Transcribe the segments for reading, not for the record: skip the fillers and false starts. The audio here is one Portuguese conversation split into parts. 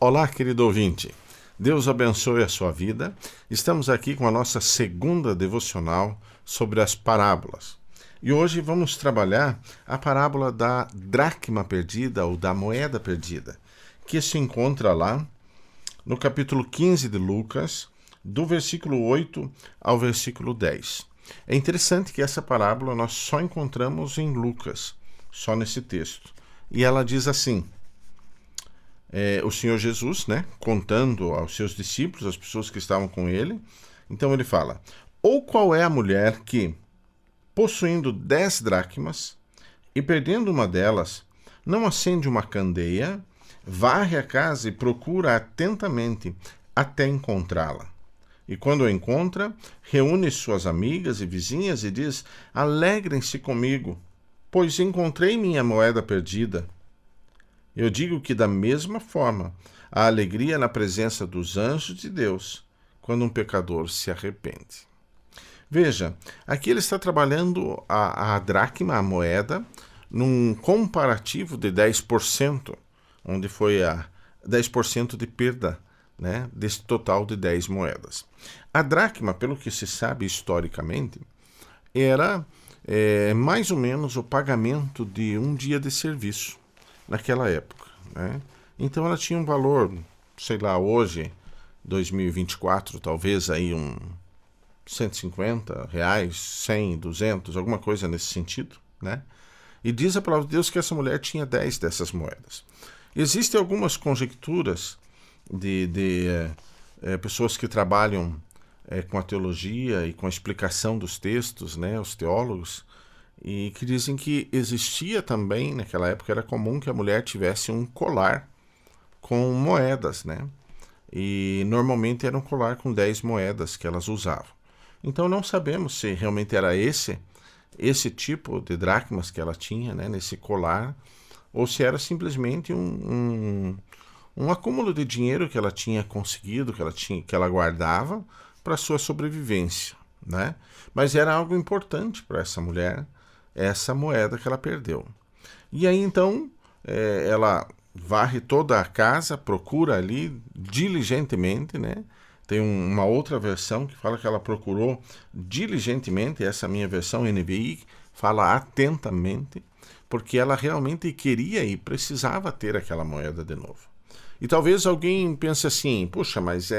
Olá, querido ouvinte. Deus abençoe a sua vida. Estamos aqui com a nossa segunda devocional sobre as parábolas. E hoje vamos trabalhar a parábola da dracma perdida ou da moeda perdida, que se encontra lá no capítulo 15 de Lucas, do versículo 8 ao versículo 10. É interessante que essa parábola nós só encontramos em Lucas, só nesse texto. E ela diz assim: o Senhor Jesus, contando aos seus discípulos, as pessoas que estavam com ele, então ele fala: ou qual é a mulher que, possuindo 10 dracmas e perdendo uma delas, não acende uma candeia, varre a casa e procura atentamente até encontrá-la. E quando a encontra, reúne suas amigas e vizinhas e diz: alegrem-se comigo, pois encontrei minha moeda perdida. Eu digo que, da mesma forma, há alegria na presença dos anjos de Deus quando um pecador se arrepende. Veja, aqui ele está trabalhando a dracma, a moeda, num comparativo de 10%, onde foi a 10% de perda, desse total de 10 moedas. A dracma, pelo que se sabe historicamente, era mais ou menos o pagamento de um dia de serviço naquela época. Então ela tinha um valor, sei lá, hoje, 2024, talvez aí R$ 150, 100, 200, alguma coisa nesse sentido. E diz a palavra de Deus que essa mulher tinha 10 dessas moedas. Existem algumas conjecturas de pessoas que trabalham com a teologia e com a explicação dos textos, os teólogos, e que dizem que existia também, naquela época, era comum que a mulher tivesse um colar com moedas, E normalmente era um colar com 10 moedas que elas usavam. Então não sabemos se realmente era esse tipo de dracmas que ela tinha, nesse colar, ou se era simplesmente um acúmulo de dinheiro que ela tinha conseguido, que ela guardava para sua sobrevivência, Mas era algo importante para essa mulher, essa moeda que ela perdeu. E aí então ela varre toda a casa, procura ali diligentemente, Tem uma outra versão que fala que ela procurou diligentemente, essa minha versão NVI fala atentamente, porque ela realmente queria e precisava ter aquela moeda de novo. E talvez alguém pense assim: puxa, mas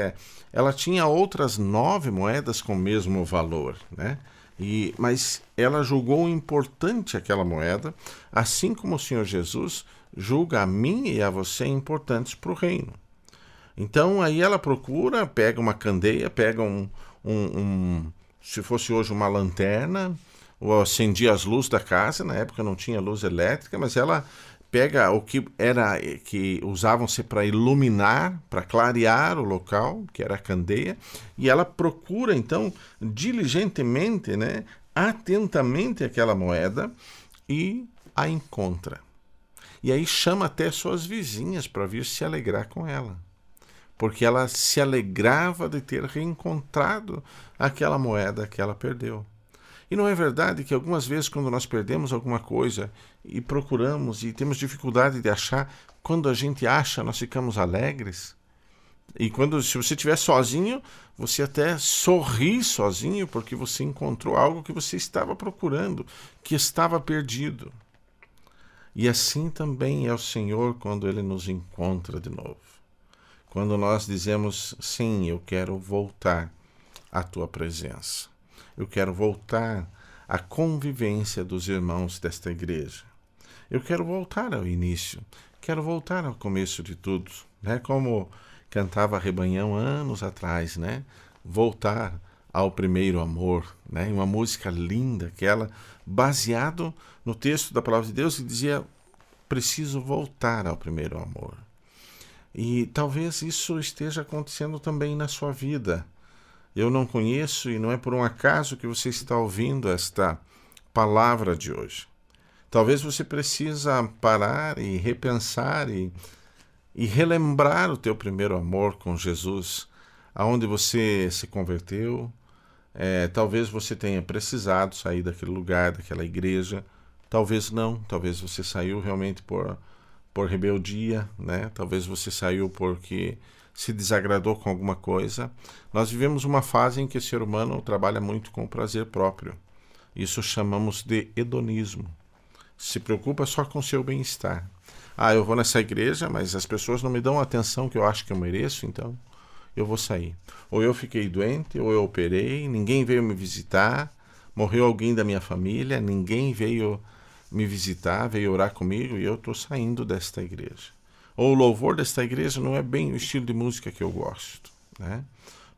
ela tinha outras 9 moedas com o mesmo valor, mas ela julgou importante aquela moeda, assim como o Senhor Jesus julga a mim e a você importantes para o reino. Então aí ela procura, pega uma candeia, pega se fosse hoje uma lanterna, ou acendia as luzes da casa. Na época não tinha luz elétrica, mas ela pega o que usavam-se para iluminar, para clarear o local, que era a candeia, e ela procura então diligentemente, atentamente aquela moeda e a encontra. E aí chama até suas vizinhas para vir se alegrar com ela, porque ela se alegrava de ter reencontrado aquela moeda que ela perdeu. E não é verdade que algumas vezes, quando nós perdemos alguma coisa e procuramos e temos dificuldade de achar, quando a gente acha, nós ficamos alegres? E se você estiver sozinho, você até sorri sozinho, porque você encontrou algo que você estava procurando, que estava perdido. E assim também é o Senhor quando Ele nos encontra de novo. Quando nós dizemos: sim, eu quero voltar à Tua presença. Eu quero voltar à convivência dos irmãos desta igreja. Eu quero voltar ao início. Quero voltar ao começo de tudo. Como cantava Rebanhão anos atrás, Voltar ao primeiro amor. Uma música linda, aquela, baseado no texto da palavra de Deus, que dizia: preciso voltar ao primeiro amor. E talvez isso esteja acontecendo também na sua vida. Eu não conheço, e não é por um acaso que você está ouvindo esta palavra de hoje. Talvez você precisa parar e repensar e relembrar o teu primeiro amor com Jesus, aonde você se converteu. Talvez você tenha precisado sair daquele lugar, daquela igreja. Talvez não, talvez você saiu realmente por rebeldia, né? Talvez você saiu porque se desagradou com alguma coisa. Nós vivemos uma fase em que o ser humano trabalha muito com o prazer próprio. Isso chamamos de hedonismo. Se preocupa só com o seu bem-estar. Eu vou nessa igreja, mas as pessoas não me dão a atenção que eu acho que eu mereço, então eu vou sair. Ou eu fiquei doente, ou eu operei, ninguém veio me visitar, morreu alguém da minha família, ninguém veio me visitar, veio orar comigo e eu estou saindo desta igreja. Ou o louvor desta igreja não é bem o estilo de música que eu gosto, né?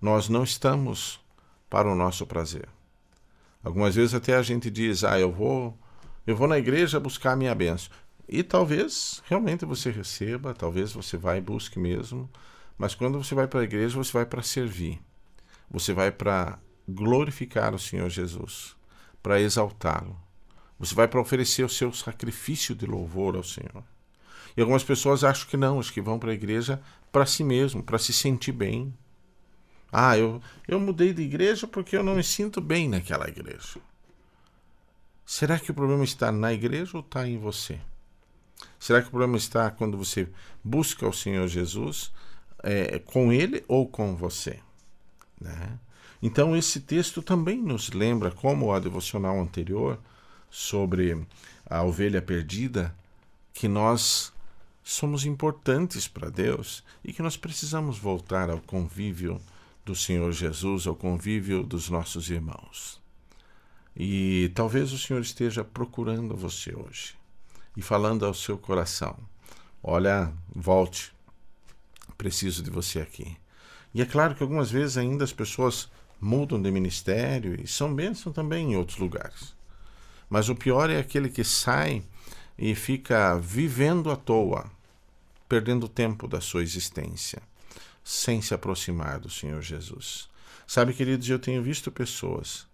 Nós não estamos para o nosso prazer. Algumas vezes até a gente diz, eu vou na igreja buscar a minha bênção. E talvez realmente você receba, talvez você vá e busque mesmo, mas quando você vai para a igreja, você vai para servir. Você vai para glorificar o Senhor Jesus, para exaltá-lo. Você vai para oferecer o seu sacrifício de louvor ao Senhor. E algumas pessoas acham que não, acho que vão para a igreja para si mesmo, para se sentir bem. Eu mudei de igreja porque eu não me sinto bem naquela igreja. Será que o problema está na igreja ou está em você? Será que o problema está quando você busca o Senhor Jesus, com Ele ou com você? Né? Então esse texto também nos lembra, como a devocional anterior, sobre a ovelha perdida, que nós somos importantes para Deus e que nós precisamos voltar ao convívio do Senhor Jesus, ao convívio dos nossos irmãos. E talvez o Senhor esteja procurando você hoje e falando ao seu coração, olha, volte, preciso de você aqui. E é claro que algumas vezes ainda as pessoas mudam de ministério e são bênçãos também em outros lugares. Mas o pior é aquele que sai e fica vivendo à toa, perdendo o tempo da sua existência, sem se aproximar do Senhor Jesus. Sabe, queridos, eu tenho visto pessoas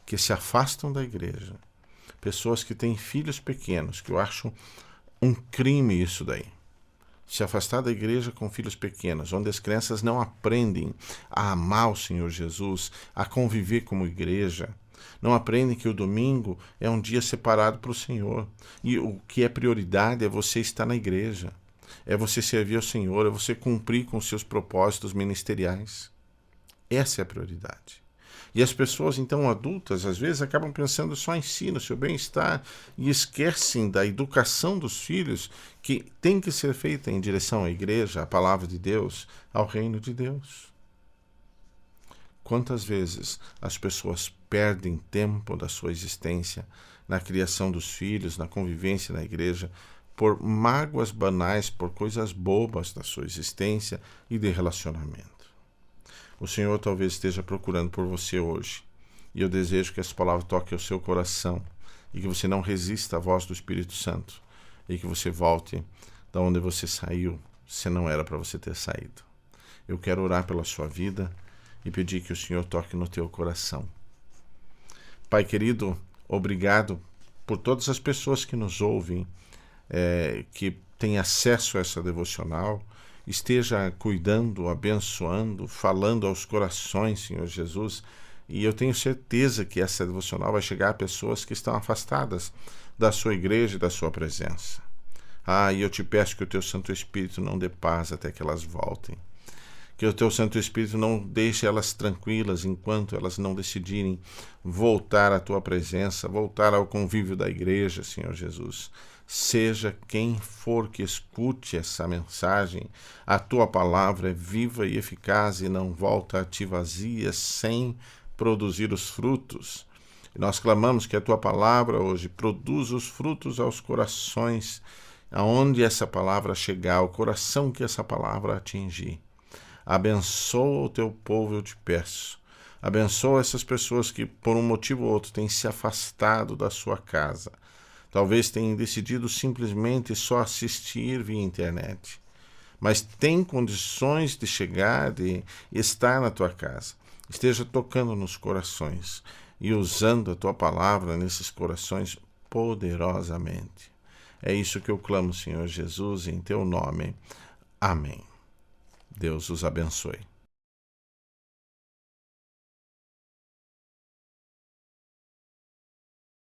que se afastam da igreja, pessoas que têm filhos pequenos, que eu acho um crime isso daí. Se afastar da igreja com filhos pequenos, onde as crianças não aprendem a amar o Senhor Jesus, a conviver como igreja, não aprendem que o domingo é um dia separado para o Senhor. E o que é prioridade é você estar na igreja. É você servir ao Senhor, é você cumprir com os seus propósitos ministeriais. Essa é a prioridade. E as pessoas, então, adultas, às vezes acabam pensando só em si, no seu bem-estar, e esquecem da educação dos filhos, que tem que ser feita em direção à igreja, à palavra de Deus, ao reino de Deus. Quantas vezes as pessoas perdem tempo da sua existência na criação dos filhos, na convivência na igreja, por mágoas banais, por coisas bobas da sua existência e de relacionamento. O Senhor talvez esteja procurando por você hoje, e eu desejo que essa palavra toque ao seu coração, e que você não resista à voz do Espírito Santo, e que você volte da onde você saiu, se não era para você ter saído. Eu quero orar pela sua vida e pedir que o Senhor toque no teu coração. Pai querido, obrigado por todas as pessoas que nos ouvem, que têm acesso a essa devocional. Esteja cuidando, abençoando, falando aos corações, Senhor Jesus. E eu tenho certeza que essa devocional vai chegar a pessoas que estão afastadas da sua igreja e da sua presença. E eu te peço que o teu Santo Espírito não dê paz até que elas voltem. Que o teu Santo Espírito não deixe elas tranquilas enquanto elas não decidirem voltar à tua presença, voltar ao convívio da igreja, Senhor Jesus. Seja quem for que escute essa mensagem, a tua palavra é viva e eficaz e não volta a ti vazia sem produzir os frutos. E nós clamamos que a tua palavra hoje produza os frutos aos corações, aonde essa palavra chegar, o coração que essa palavra atingir. Abençoa o teu povo, eu te peço. Abençoa essas pessoas que, por um motivo ou outro, têm se afastado da sua casa. Talvez tenham decidido simplesmente só assistir via internet. Mas tem condições de chegar, de estar na tua casa. Esteja tocando nos corações e usando a tua palavra nesses corações poderosamente. É isso que eu clamo, Senhor Jesus, em teu nome. Amém. Deus os abençoe.